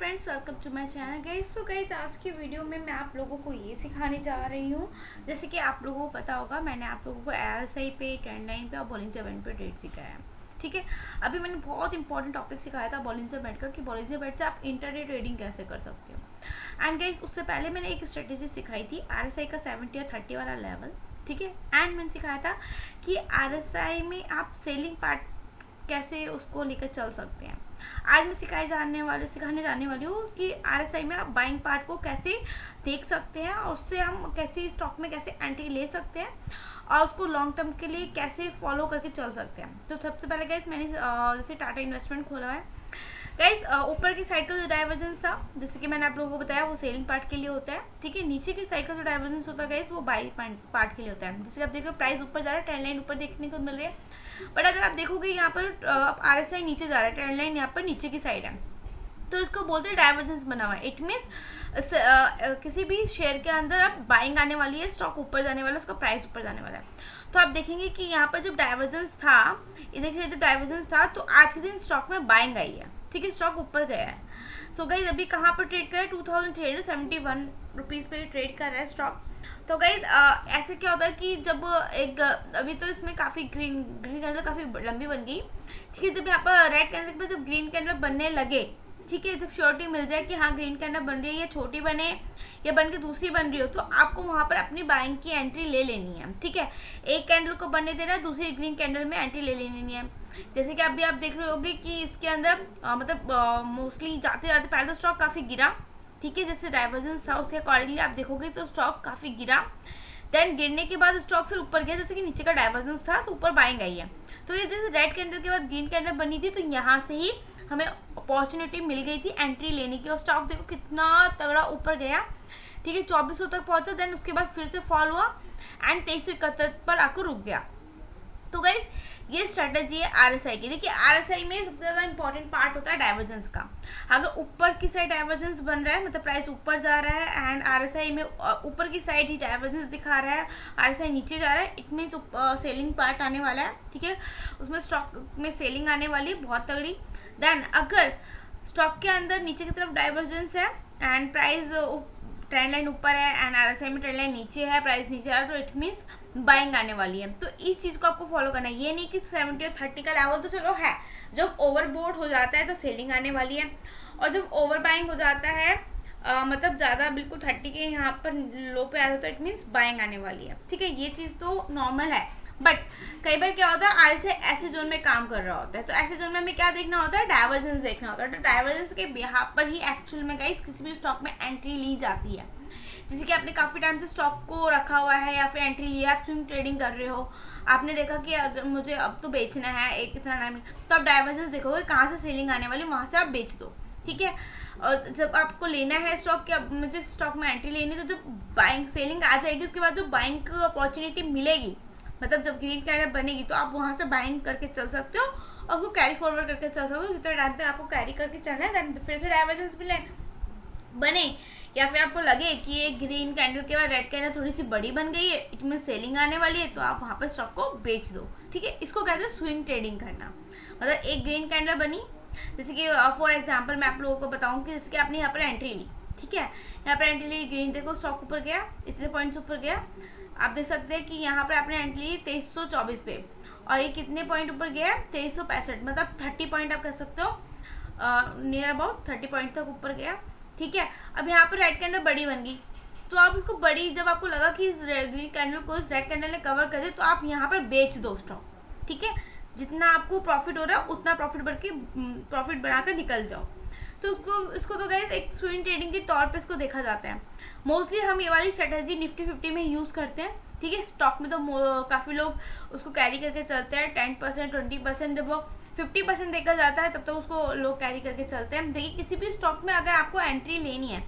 Friends, welcome to my channel guys. So guys, आज की video में मैं आप लोगों को ये सिखाने जा रही हूँ। जैसे कि आप लोगों को पता होगा, मैंने आप लोगों को RSI पे, ट्रेंड लाइन पे और बॉलिंजर बैंड पे ट्रेड सिखाया है। ठीक है, अभी मैंने बहुत इंपॉर्टेंट टॉपिक सिखाया था बॉलिंजर बैंड का, कि बॉलिंजर बैंड से आप इंटरडे ट्रेडिंग कैसे कर सकते हो। एंड गाइस, उससे पहले मैंने एक स्ट्रेटेजी सिखाई थी RSI का 70 और 30 वाला लेवल। ठीक है, एंड मैंने सिखाया था कि RSI में आप सेलिंग पार्ट कैसे उसको लेकर चल सकते हैं। आज मैं सिखाने जाने वाली हूँ कि RSI में आप बाइंग पार्ट को कैसे देख सकते हैं और उससे हम कैसे स्टॉक में कैसे एंट्री ले सकते हैं और उसको लॉन्ग टर्म के लिए कैसे फॉलो करके चल सकते हैं। तो सबसे पहले गाइस, मैंने जैसे टाटा इन्वेस्टमेंट खोला है गाइस। ऊपर की साइड का जो डाइवर्जेंस था, जैसे कि मैंने आप लोगों को बताया, वो सेलिंग पार्ट के लिए होता है। ठीक है, नीचे की साइड का जो डाइवर्जेंस होता है गाइस, वो बाइंग पार्ट के लिए होता है। जैसे आप देख रहे हो, प्राइस ऊपर जा रहा है, ट्रेंड लाइन ऊपर देखने को मिल रही है। बट अगर आप देखोगे यहाँ पर RSI नीचे जा रहा है, ट्रेंड लाइन यहाँ पर नीचे की साइड है, तो इसको बोलते हैं डाइवर्जेंस बना हुआ है। इट मीन्स किसी भी शेयर के अंदर अब बाइंग आने वाली है, स्टॉक ऊपर जाने वाला है, उसका प्राइस ऊपर जाने वाला है। तो आप देखेंगे कि यहाँ पर जब डाइवर्जेंस था, देखिए जब डाइवर्जेंस था तो आज के दिन स्टॉक में बाइंग आई है। ठीक है, स्टॉक ऊपर गया है। तो गाइस, अभी कहाँ पर ट्रेड कर रहा है, 2371 रुपीज़ पे ट्रेड कर रहा है स्टॉक। तो गाइज, ऐसे क्या होता है कि जब एक अभी तो इसमें काफ़ी ग्रीन कैंडल काफ़ी लंबी बन गई। ठीक है, जब यहाँ पर रेड कैंडल के बाद जब ग्रीन कैंडल बनने लगे, ठीक है, जब श्योरिटी मिल जाए कि हाँ ग्रीन कैंडल बन रही है, या छोटी बने या बन के दूसरी बन रही हो, तो आपको वहाँ पर अपनी बाइंग की एंट्री ले लेनी है। ठीक है, एक कैंडल को बनने देना है, दूसरी ग्रीन कैंडल में एंट्री ले लेनी है। जैसे कि अभी आप देख रहे होगे कि इसके अंदर मतलब मोस्टली जाते जाते पहले तो स्टॉक काफ़ी गिरा। ठीक है, जैसे डाइवर्जेंस था उसके अकॉर्डिंगली आप देखोगे तो स्टॉक काफ़ी गिरा। देन गिरने के बाद स्टॉक फिर ऊपर गया, जैसे कि नीचे का डाइवर्जेंस था तो ऊपर बाइंग आई है। तो ये जैसे रेड कैंडल के बाद ग्रीन कैंडल बनी थी, तो यहाँ से ही हमें अपॉर्चुनिटी मिल गई थी एंट्री लेने की। और स्टॉक देखो कितना तगड़ा ऊपर गया। ठीक है, 2400 तक पहुंचा, देन उसके बाद फिर से फॉल हुआ एंड 2371 पर आकर रुक गया। तो गाइस, ये स्ट्रेटेजी है RSI की। देखिए, RSI में सबसे ज्यादा इंपॉर्टेंट पार्ट होता है डाइवर्जेंस का। अगर ऊपर की साइड डाइवर्जेंस बन रहा है, मतलब प्राइस ऊपर जा रहा है एंड RSI में ऊपर की साइड ही डाइवर्जेंस दिखा रहा है, RSI नीचे जा रहा है, इट मीन्स सेलिंग पार्ट आने वाला है। ठीक है, उसमें स्टॉक में सेलिंग आने वाली है बहुत तगड़ी। देन अगर स्टॉक के अंदर नीचे की तरफ डाइवर्जेंस है एंड प्राइस ट्रेंड लाइन ऊपर है एंड RSI में ट्रेंड लाइन नीचे है, प्राइस नीचे आ रहा है, तो इट मीन्स बाइंग आने वाली है। तो इस चीज को आपको फॉलो करना है। ये नहीं कि 70 और 30 का लेवल तो चलो है, जब ओवरबोर्ड हो जाता है तो सेलिंग आने वाली है, और जब ओवर बाइंग हो जाता है मतलब ज्यादा बिल्कुल 30 के यहाँ पर लो पे आता है, तो इट मीन्स बाइंग आने वाली है। ठीक है, ये चीज तो नॉर्मल है। बट कई बार क्या होता है, RSI ऐसे जोन में काम कर रहा होता है, तो ऐसे जोन में हमें क्या देखना होता है, डाइवर्जेंस देखना होता है। तो डाइवर्जेंस के बिहाफ पर ही एक्चुअल में गाइस किसी भी स्टॉक में एंट्री ली जाती है। जैसे कि आपने काफी टाइम से स्टॉक को रखा हुआ है या फिर एंट्री लिया, आप स्विंग ट्रेडिंग कर रहे हो, आपने देखा कि अगर मुझे अब तो बेचना है एक इतना टाइम, तो आप डाइवर्जेंस देखोगे कहाँ से सेलिंग आने वाली, वहां से आप बेच दो। ठीक है, और जब आपको लेना है स्टॉक कि अब मुझे स्टॉक में एंट्री लेनी, तो जब बाइंग सेलिंग आ जाएगी, उसके बाद जो बाइंग की अपॉर्चुनिटी मिलेगी, मतलब जब ग्रीन कैंडल बनेगी, तो आप वहां से बाइंग करके चल सकते हो और उसको कैरी फॉरवर्ड करके चल सकते हो। जितने टाइम तक आपको कैरी करके चलना है, देन फिर से डाइवर्जेंस मिले बने, या फिर आपको लगे कि ये ग्रीन कैंडल के बाद रेड कैंडल थोड़ी सी बड़ी बन गई है, इट मीन सेलिंग आने वाली है, तो आप वहां पर स्टॉक को बेच दो। ठीक है, इसको कहते हैं स्विंग ट्रेडिंग करना। मतलब एक ग्रीन कैंडल बनी, जैसे कि फॉर एग्जांपल मैं आप लोगों को बताऊं कि जैसे कि आपने यहाँ पर एंट्री ली। ठीक है, यहाँ पर एंट्री ली, ग्रीन देखो स्टॉक ऊपर गया, इतने पॉइंट्स ऊपर गया। आप देख सकते हैं कि यहाँ पर आपने एंट्री ली 2324 पे, और ये कितने पॉइंट ऊपर गया है, 2365, मतलब 30 पॉइंट आप कह सकते हो, नियर अबाउट 30 पॉइंट तक ऊपर गया। ठीक है, अब यहाँ पर रेड कैंडल बड़ी बन गई, तो आप उसको बड़ी, जब आपको लगा कि इस ग्रीन कैंडल को इस रेड कैंडल ने कवर कर दिया, तो आप यहाँ पर बेच दो स्टॉक। ठीक है, जितना आपको प्रॉफिट हो रहा है उतना प्रॉफिट बनाकर निकल जाओ। तो इसको तो गाइस एक स्विंग ट्रेडिंग के तौर पे इसको देखा जाता है। मोस्टली हम ये वाली स्ट्रेटेजी निफ्टी 50 में यूज करते हैं। ठीक है, स्टॉक में तो काफी लोग उसको कैरी करके चलते हैं, 10% 20%, जब वो 50% देखा जाता है तब तक उसको लोग कैरी करके चलते हैं। देखिए, किसी भी स्टॉक में अगर आपको एंट्री लेनी है,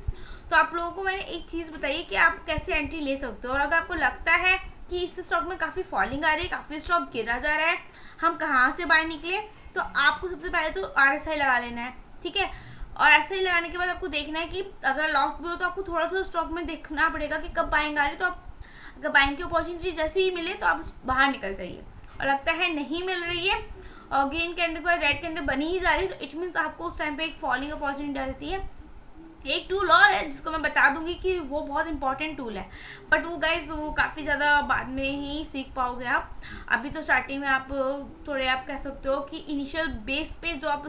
तो आप लोगों को मैंने एक चीज बताई कि आप कैसे एंट्री ले सकते हो। और अगर आपको लगता है कि इस स्टॉक में काफी फॉलिंग आ रही है, काफी स्टॉक गिरा जा रहा है, हम कहाँ से बाय निकले, तो आपको सबसे पहले तो RSI लगा लेना है। ठीक है, और RSI लगाने के बाद आपको देखना है कि अगर लॉस भी हो तो आपको थोड़ा सा स्टॉक में देखना पड़ेगा कि कब बाइंग आ रही है। तो आप अगर बाइंग की अपॉर्चुनिटी जैसे ही मिले तो आप बाहर निकल जाइए, और लगता है नहीं मिल रही है और ग्रीन कैंडल के बाद रेड कैंडल बनी ही जा रही है, तो इट मीन्स आपको उस टाइम पे एक फॉलिंग अपॉर्चुनिटी आ जाती है, एक टूल और है जिसको मैं बता दूंगी कि वो बहुत इंपॉर्टेंट टूल है, बट वो गाइज वो काफ़ी ज़्यादा बाद में ही सीख पाओगे आप। अभी तो स्टार्टिंग में आप थोड़े आप कह सकते हो कि इनिशियल बेस पे जो आप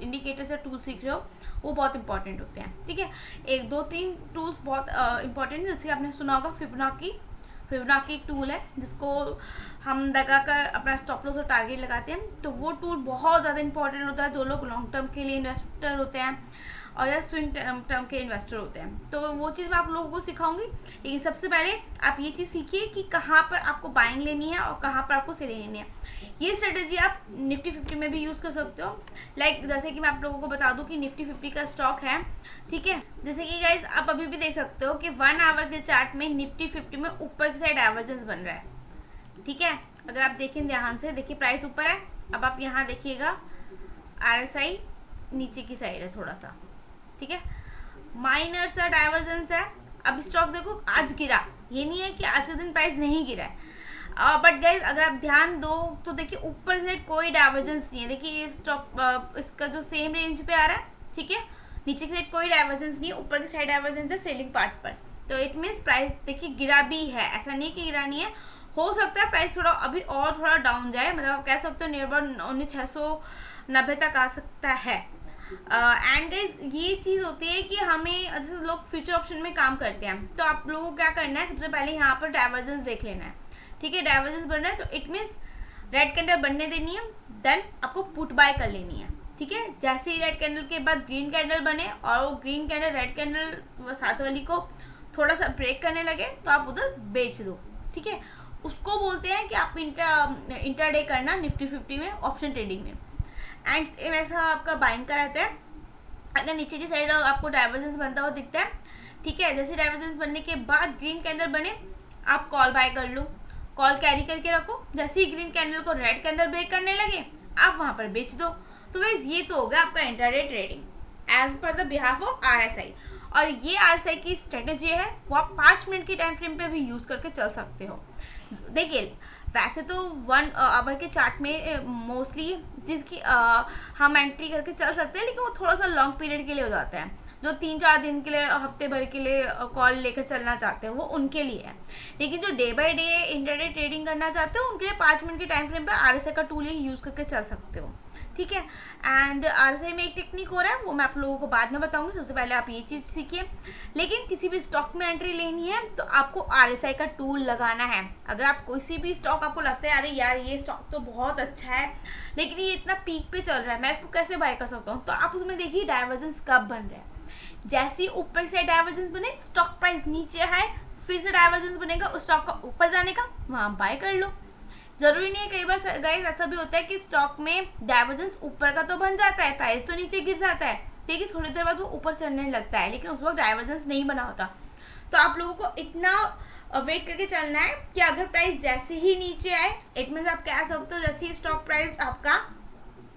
इंडिकेटर से टूल सीख रहे हो वो बहुत इंपॉर्टेंट होते हैं, ठीक है। एक दो तीन टूल्स बहुत इंपॉर्टेंट है, जैसे आपने सुना होगा फिबोनाची एक टूल है जिसको हम लगाकर अपना स्टॉप लॉस और टारगेट लगाते हैं। तो वो टूल बहुत ज़्यादा इंपॉर्टेंट होता है जो लोग लॉन्ग टर्म के लिए इन्वेस्टर होते हैं और या स्विंग टर्म के इन्वेस्टर होते हैं। तो वो चीज़ मैं आप लोगों को सिखाऊंगी। लेकिन सबसे पहले आप ये चीज़ सीखिए कि कहाँ पर आपको बाइंग लेनी है और कहाँ पर आपको सेलिंग लेनी है। ये स्ट्रेटेजी आप निफ्टी 50 में भी यूज़ कर सकते हो। लाइक जैसे कि मैं आप लोगों को बता दूं कि निफ्टी 50 का स्टॉक है, ठीक है। जैसे कि गाइज आप अभी भी देख सकते हो कि 1 आवर के चार्ट में निफ्टी 50 में ऊपर की साइड डाइवर्जेंस बन रहा है, ठीक है। अगर आप देखें ध्यान से, देखिए प्राइस ऊपर है। अब आप यहाँ देखिएगा RSI नीचे की साइड है थोड़ा सा, ठीक है। माइनर सा डाइवर्जेंस है। अब स्टॉक देखो आज गिरा, ये नहीं है कि आज के दिन प्राइस नहीं गिरा है, बट गाइज अगर आप ध्यान दो तो देखिए ऊपर से कोई डाइवर्जेंस नहीं है। देखिए ये स्टॉक इसका जो सेम रेंज पे आ रहा है, ठीक है। नीचे की साइड कोई डाइवर्जेंस नहीं है, ऊपर की साइड डाइवर्जेंस है सेलिंग पार्ट पर। तो इट मीन्स प्राइस देखिए गिरा भी है, ऐसा नहीं कि गिरा नहीं है। हो सकता है प्राइस थोड़ा अभी और थोड़ा डाउन जाए, मतलब आप कह सकते हो नियर अबाउट 19,690 तक आ सकता है। एंड गाइज ये चीज़ होती है कि हमें जैसे लोग फ्यूचर ऑप्शन में काम करते हैं तो आप लोगों को क्या करना है, सबसे पहले यहाँ पर डाइवर्जेंस देख लेना है, ठीक है। डाइवर्जेंस बन रहा है तो इट मीन्स रेड कैंडल बनने देनी है, देन आपको पुट बाय कर लेनी है, ठीक है। जैसे ही रेड कैंडल के बाद ग्रीन कैंडल बने और वो ग्रीन कैंडल रेड कैंडल साथ वाली को थोड़ा सा ब्रेक करने लगे तो आप उधर बेच दो, ठीक है। उसको बोलते हैं कि आप इंटरडे करना निफ्टी 50 में ऑप्शन ट्रेडिंग में। एंड ऐसा आपका बाइंग का रहता है। अगर नीचे की साइड आपको डाइवर्जेंस बनता हुआ दिखता है, ठीक है, जैसे डाइवर्जेंस बनने के बाद ग्रीन कैंडल बने आप कॉल बाय कर लो, कॉल कैरी करके रखो। जैसे ही ग्रीन कैंडल को रेड कैंडल ब्रेक करने लगे आप वहां पर बेच दो। तो गाइस ये तो होगा आपका intraday trading as per the behalf of RSI। और ये RSI की स्ट्रेटेजी है वो आप 5 मिनट की टाइम फ्रेम पे भी यूज करके चल सकते हो। देखिए वैसे तो 1 आवर के चार्ट में मोस्टली जिसकी हम एंट्री करके चल सकते हैं, लेकिन वो थोड़ा सा लॉन्ग पीरियड के लिए हो जाता है। जो 3-4 दिन के लिए हफ्ते भर के लिए कॉल लेकर चलना चाहते हैं वो उनके लिए है। लेकिन जो day by day intraday trading करना चाहते हो उनके लिए 5 मिनट के टाइम फ्रेम पे RSI का टूल यूज करके चल सकते हो, ठीक है। एंड RSI में एक टेक्निक हो रहा है वो मैं आप लोगों को बाद में बताऊंगी। सबसे पहले आप ये चीज़ सीखिए। लेकिन किसी भी स्टॉक में एंट्री लेनी है तो आपको RSI का टूल लगाना है। अगर आप किसी भी स्टॉक आपको लगता है अरे यार ये स्टॉक तो बहुत अच्छा है लेकिन ये इतना पीक पे चल रहा है मैं इसको कैसे बाय कर सकता हूँ, तो आप उसमें देखिए डाइवर्जेंस कब बन रहा है। जैसे ही ऊपर से डाइवर्जेंस बने स्टॉक प्राइस नीचे है, फिर से डाइवर्जेंस बनेगा उस स्टॉक का ऊपर जाने का, वहां बाय कर लो। जरूरी नहीं है, कई बार गाइस ऐसा भी होता है कि स्टॉक में डाइवर्जेंस ऊपर का तो बन जाता है, प्राइस तो नीचे गिर जाता है, लेकिन थोड़ी देर बाद वो ऊपर चढ़ने लगता है, लेकिन उस वक्त डाइवर्जेंस नहीं बना होता। तो आप लोगों को इतना वेट करके चलना है कि अगर प्राइस जैसे ही नीचे आए, इट मीन्स आप कह सकते हो जैसे ही स्टॉक प्राइस आपका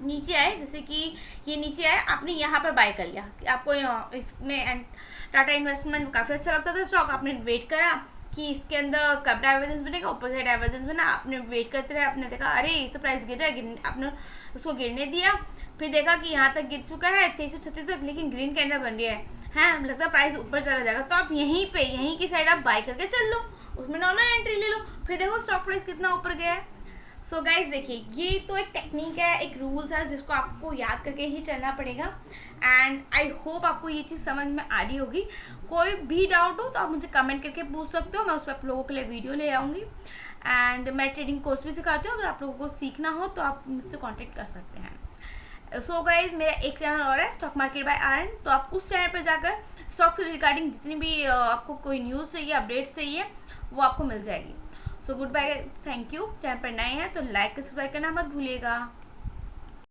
नीचे आए, जैसे कि ये नीचे आए आपने यहाँ पर बाय कर लिया, आपको इसमें टाटा इन्वेस्टमेंट काफ़ी अच्छा लगता था स्टॉक, आपने वेट करा कि इसके अंदर कब डाइवर्जेंस बनेगा, ऊपर से डाइवर्जेंस बना, आपने वेट करते रहे, आपने देखा अरे तो प्राइस गिर रहा है, आपने उसको गिरने दिया, फिर देखा कि यहाँ तक गिर चुका है 2336 तक, लेकिन ग्रीन कैंडल बन रही है लगता है प्राइस ऊपर चला जाएगा, तो आप यहीं की साइड आप बाय करके चल लो, उसमें नॉर्मल एंट्री ले लो, फिर देखो स्टॉक प्राइस कितना ऊपर गया है। सो गाइज देखिए ये तो एक टेक्निक है, एक रूल्स है जिसको आपको याद करके ही चलना पड़ेगा। एंड आई होप आपको ये चीज़ समझ में आ रही होगी। कोई भी डाउट हो तो आप मुझे कमेंट करके पूछ सकते हो, मैं उस पर आप लोगों के लिए वीडियो ले आऊँगी। एंड मैं ट्रेडिंग कोर्स भी सिखाती हूँ, अगर आप लोगों को सीखना हो तो आप मुझसे कॉन्टेक्ट कर सकते हैं। सो गाइज मेरा एक चैनल और है स्टॉक मार्केट बाय RN, तो आप उस चैनल पर जाकर स्टॉक से रिगार्डिंग जितनी भी आपको कोई न्यूज़ चाहिए, अपडेट्स चाहिए, वो आपको मिल जाएगी। So good bye, thank you. Channel पर नए हैं तो लाइक सब्सक्राइब करना मत भूलिएगा।